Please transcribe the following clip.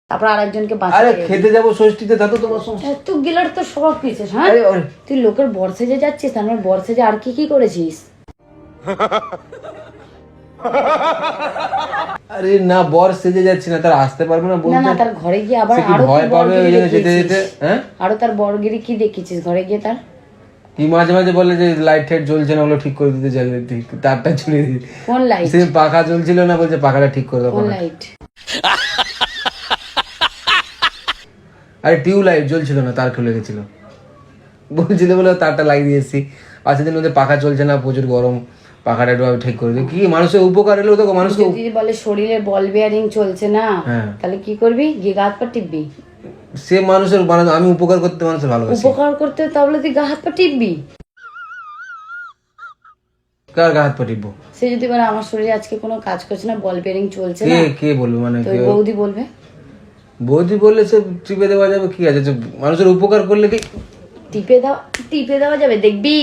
তারপর আরেকজনকে আরে খেতে যাবো ষষ্ঠীতে, তা তো তোমার সমস্যা। তুই গিলার তো সব পিছিস। হ্যাঁ তুই লোকের বর সেজে যাচ্ছিস, তার মানে বর সেজে আর কি করেছিস? আরে না, বর সেজে যাচ্ছি না, তার আসতে পারবে না বলতে। না তার ঘরে গিয়ে আবার আরো ভয় পাবে ওই জন্য যেতে যেতে। হ্যাঁ আরো তার বরগিরি কি দেখেছিস ঘরে গিয়ে? তার কি মাঝে মাঝে বলে যে লাইট টাইট জ্বলছে না, ওগুলো ঠিক করে দিতে চাইলে ঠিক তারটা ঝুলিয়ে দিতে। কোন লাইট? সে পাখা জ্বলছিল না, বলছে পাখাটা ঠিক করে দাও। কোন লাইট? আরে টিউব লাইট জ্বলছিল না, তার খুলে গেছিল, বলছিল বলে তারটা লাগিয়ে দিয়েছি। 5 দিনের মধ্যে পাখা চলছে না, প্রচুর গরম, পাখাটা একটু ঠিক করে দিই। কি মানুষের উপকার এলো তো মানুষকে। যদি বলে শরীরে বল বিয়ারিং চলছে না, তাহলে কি করবি? গিয়ে গা হাত পা টিপবি? সে মানুষের আমি উপকার করতে মানুষের ভালোবাসি। উপকার করতে তাহলে তুই গা হাত পা টিপবি? কার গা হাত পা টিপবো? সে যদি বলে আমার শরীরে আজকে কোনো কাজ করছে না, বল বিয়ারিং চলছে না, কে বলবে? মানে বৌদি বলবে। বৌদি বললে সে টিপে দেওয়া যাবে, কি আছে? মানুষের উপকার করলে কি টিপে দেওয়া যাবে? দেখবি